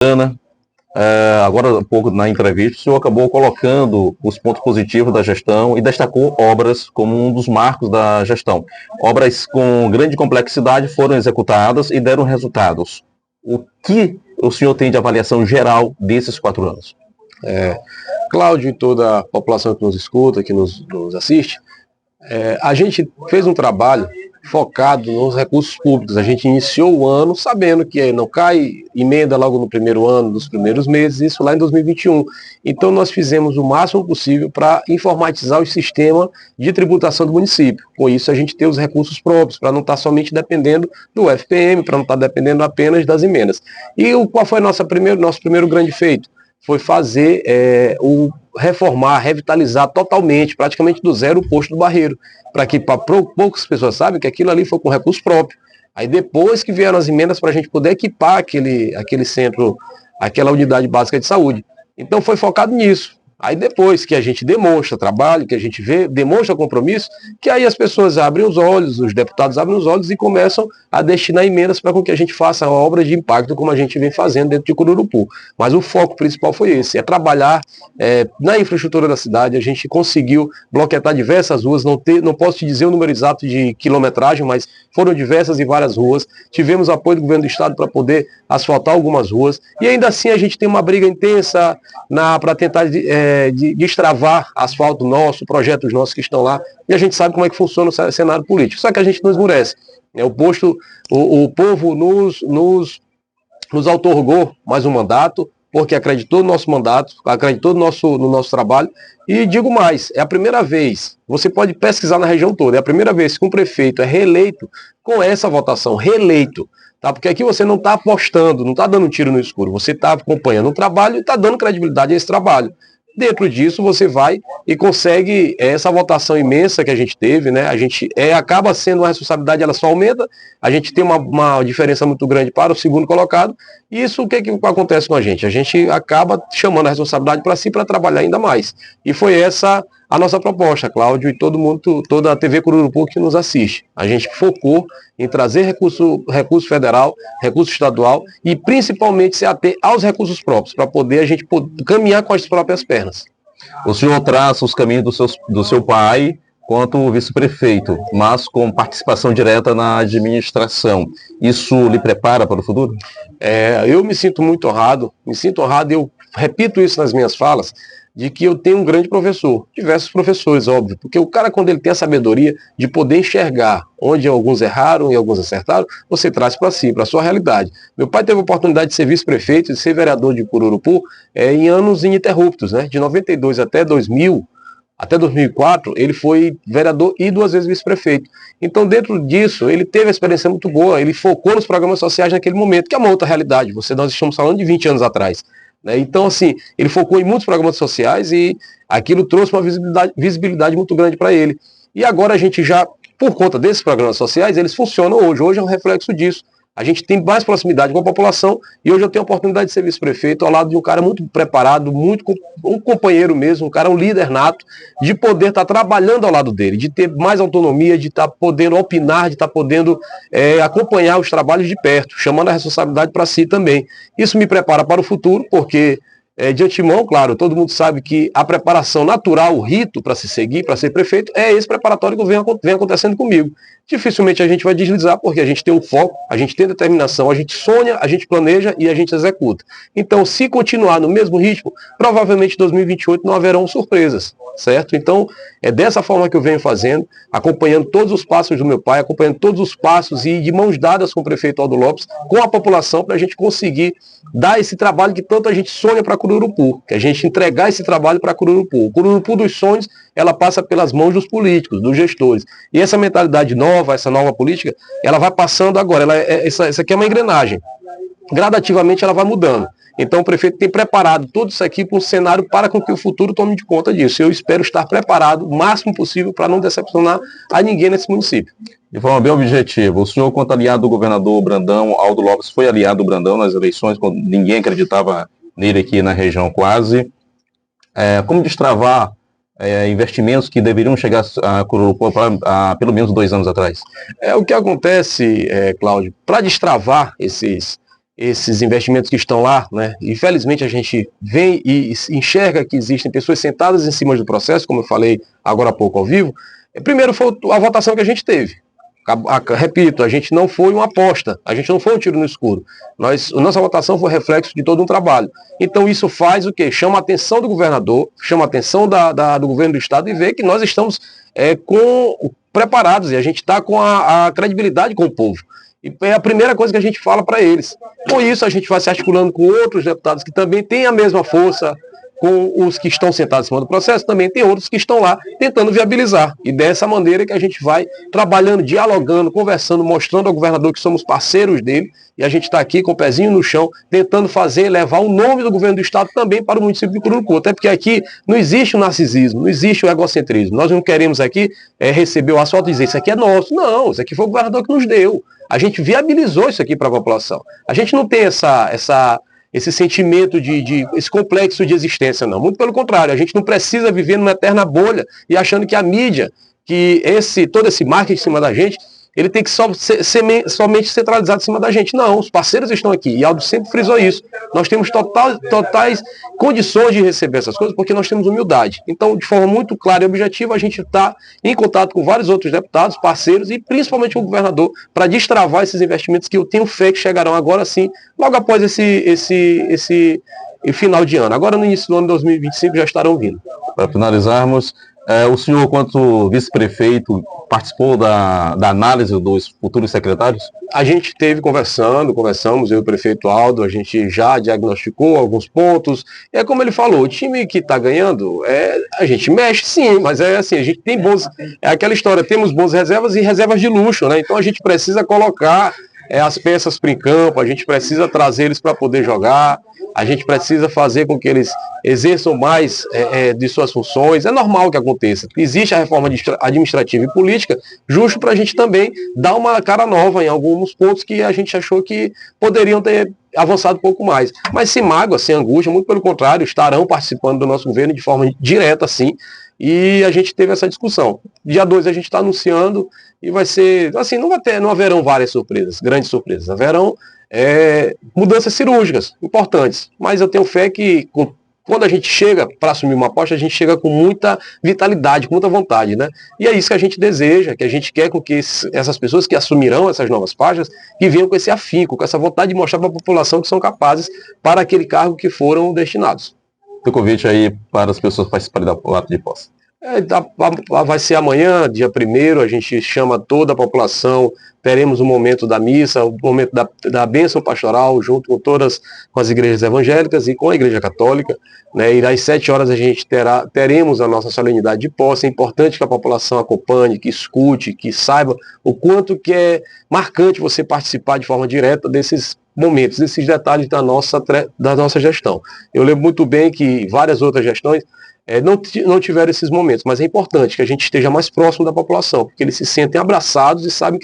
Ana, agora há pouco na entrevista, o senhor acabou colocando os pontos positivos da gestão e destacou obras como um dos marcos da gestão. Obras com grande complexidade foram executadas e deram resultados. O que o senhor tem de avaliação geral desses 4 anos? Cláudio e toda a população que nos escuta, que nos assiste, a gente fez um trabalho focado nos recursos públicos. A gente iniciou o ano sabendo que não cai emenda logo no primeiro ano, nos primeiros meses, isso lá em 2021. Então nós fizemos o máximo possível para informatizar o sistema de tributação do município. Com isso a gente ter os recursos próprios, para não estar somente dependendo do FPM, para não estar dependendo apenas das emendas. E qual foi nosso primeiro grande feito? Foi fazer reformar, revitalizar totalmente, praticamente do zero, o posto do Barreiro, para que poucas pessoas sabem que aquilo ali foi com recurso próprio. Aí depois que vieram as emendas para a gente poder equipar aquele centro, aquela unidade básica de saúde. Então foi focado nisso. Aí depois que a gente demonstra trabalho, que a gente demonstra compromisso, que aí as pessoas abrem os olhos, os deputados abrem os olhos e começam a destinar emendas para que a gente faça uma obra de impacto como a gente vem fazendo dentro de Cururupu. Mas o foco principal foi esse, é trabalhar na infraestrutura da cidade. A gente conseguiu bloquetar diversas ruas, não posso te dizer o número exato de quilometragem, mas foram diversas e várias ruas. Tivemos apoio do governo do estado para poder asfaltar algumas ruas. E ainda assim a gente tem uma briga intensa para tentar destravar asfalto nosso, projetos nossos que estão lá, e a gente sabe como é que funciona o cenário político, só que a gente não esmurece. O povo nos outorgou mais um mandato, porque acreditou no nosso mandato, acreditou no nosso trabalho, e digo mais, é a primeira vez, você pode pesquisar na região toda, é a primeira vez que um prefeito é reeleito com essa votação, reeleito. Tá? Porque aqui você não está apostando, não está dando um tiro no escuro, você está acompanhando o trabalho e está dando credibilidade a esse trabalho. Dentro disso você vai e consegue essa votação imensa que a gente teve, né? A gente acaba sendo uma responsabilidade, ela só aumenta, a gente tem uma diferença muito grande para o segundo colocado, e isso o que acontece com a gente? A gente acaba chamando a responsabilidade para si para trabalhar ainda mais. E foi essa a nossa proposta, Cláudio, e toda a TV Cururupu que nos assiste. A gente focou em trazer recurso federal, recurso estadual e principalmente se ater aos recursos próprios, para poder a gente caminhar com as próprias pernas. O senhor traça os caminhos do seu pai quanto vice-prefeito, mas com participação direta na administração. Isso lhe prepara para o futuro? Eu me sinto muito honrado, e eu repito isso nas minhas falas, de que eu tenho um grande professor, diversos professores, óbvio, porque o cara, quando ele tem a sabedoria de poder enxergar onde alguns erraram e alguns acertaram, você traz para si, para a sua realidade. Meu pai teve a oportunidade de ser vice-prefeito, de ser vereador de Cururupu, em anos ininterruptos, né? De 92 até 2000, até 2004, ele foi vereador e 2 vezes vice-prefeito. Então, dentro disso, ele teve uma experiência muito boa, ele focou nos programas sociais naquele momento, que é uma outra realidade, nós estamos falando de 20 anos atrás. Então, assim, ele focou em muitos programas sociais e aquilo trouxe uma visibilidade muito grande para ele. E agora a gente já, por conta desses programas sociais, eles funcionam hoje. Hoje é um reflexo disso. A gente tem mais proximidade com a população e hoje eu tenho a oportunidade de ser vice-prefeito ao lado de um cara muito preparado, um companheiro mesmo, um líder nato, de poder estar trabalhando ao lado dele, de ter mais autonomia, de estar podendo opinar, de estar podendo acompanhar os trabalhos de perto, chamando a responsabilidade para si também. Isso me prepara para o futuro, porque de antemão, claro, todo mundo sabe que a preparação natural, o rito para se seguir, para ser prefeito, é esse preparatório que vem acontecendo comigo. Dificilmente a gente vai deslizar, porque a gente tem um foco, a gente tem determinação, a gente sonha, a gente planeja e a gente executa. Então, se continuar no mesmo ritmo, provavelmente em 2028 não haverão surpresas, certo? Então, é dessa forma que eu venho fazendo, acompanhando todos os passos do meu pai, acompanhando todos os passos e de mãos dadas com o prefeito Aldo Lopes, com a população, para a gente conseguir dar esse trabalho que tanto a gente sonha para Cururupu, que a gente entregar esse trabalho para Cururupu. O Cururupu dos sonhos, ela passa pelas mãos dos políticos, dos gestores. E essa mentalidade nova, essa nova política, ela vai passando agora. Essa aqui é uma engrenagem. Gradativamente ela vai mudando. Então o prefeito tem preparado tudo isso aqui para um cenário para com que o futuro tome de conta disso. Eu espero estar preparado o máximo possível para não decepcionar a ninguém nesse município. De forma bem objetiva, o senhor, quanto aliado do governador Brandão, Aldo Lopes, foi aliado do Brandão nas eleições, quando ninguém acreditava nele aqui na região quase. Como destravar investimentos que deveriam chegar a Cururupu há pelo menos 2 anos atrás? O que acontece, Cláudio, para destravar esses esses investimentos que estão lá, né? Infelizmente a gente vem e enxerga que existem pessoas sentadas em cima do processo, como eu falei agora há pouco ao vivo. Primeiro foi a votação que a gente teve. Repito, a gente não foi uma aposta, a gente não foi um tiro no escuro. A nossa votação foi reflexo de todo um trabalho. Então isso faz o quê? Chama a atenção do governador, chama a atenção do governo do estado e vê que nós estamos preparados e a gente está com a credibilidade com o povo. E é a primeira coisa que a gente fala para eles. Com isso a gente vai se articulando com outros deputados que também têm a mesma força, com os que estão sentados em cima do processo, também tem outros que estão lá tentando viabilizar. E dessa maneira que a gente vai trabalhando, dialogando, conversando, mostrando ao governador que somos parceiros dele, e a gente está aqui com o pezinho no chão, tentando levar o nome do governo do estado também para o município de Cururucu. Até porque aqui não existe o narcisismo, não existe o egocentrismo. Nós não queremos aqui receber o asfalto e dizer, isso aqui é nosso. Não, isso aqui foi o governador que nos deu. A gente viabilizou isso aqui para a população. A gente não tem esse sentimento esse complexo de existência, não. Muito pelo contrário, a gente não precisa viver numa eterna bolha e achando que a mídia, que todo esse marketing em cima da gente, ele tem que somente centralizado em cima da gente. Não, os parceiros estão aqui, e Aldo sempre frisou isso. Nós temos totais condições de receber essas coisas porque nós temos humildade. Então, de forma muito clara e objetiva, a gente está em contato com vários outros deputados, parceiros e principalmente o governador para destravar esses investimentos que eu tenho fé que chegarão agora sim, logo após esse final de ano. Agora no início do ano de 2025 já estarão vindo. Para finalizarmos, o senhor, quanto vice-prefeito, participou da análise dos futuros secretários? A gente esteve conversamos, eu e o prefeito Aldo, a gente já diagnosticou alguns pontos. É como ele falou, o time que está ganhando, a gente mexe sim, mas a gente tem é aquela história, temos boas reservas e reservas de luxo, né? Então a gente precisa colocar as peças para em campo, a gente precisa trazer eles para poder jogar, a gente precisa fazer com que eles exerçam mais de suas funções. É normal que aconteça. Existe a reforma administrativa e política justo para a gente também dar uma cara nova em alguns pontos que a gente achou que poderiam ter avançado um pouco mais. Mas sem mágoa, sem angústia, muito pelo contrário, estarão participando do nosso governo de forma direta, sim. E a gente teve essa discussão. Dia 2 a gente está anunciando e vai ser, assim, não haverão várias surpresas, grandes surpresas. Haverão mudanças cirúrgicas importantes. Mas eu tenho fé que quando a gente chega para assumir uma aposta, a gente chega com muita vitalidade, com muita vontade, né? E é isso que a gente deseja, que a gente quer com que essas pessoas que assumirão essas novas pastas, que venham com esse afinco, com essa vontade de mostrar para a população que são capazes para aquele cargo que foram destinados. O convite aí para as pessoas participarem do ato de posse. Vai ser amanhã, dia 1º, a gente chama toda a população, teremos o momento da missa, o momento da bênção pastoral, junto com as igrejas evangélicas e com a igreja católica, né? E às 7 horas a gente teremos a nossa solenidade de posse. É importante que a população acompanhe, que escute, que saiba o quanto que é marcante você participar de forma direta desses momentos, desses detalhes da nossa gestão. Eu lembro muito bem que várias outras gestões não tiveram esses momentos, mas é importante que a gente esteja mais próximo da população, porque eles se sentem abraçados e sabem que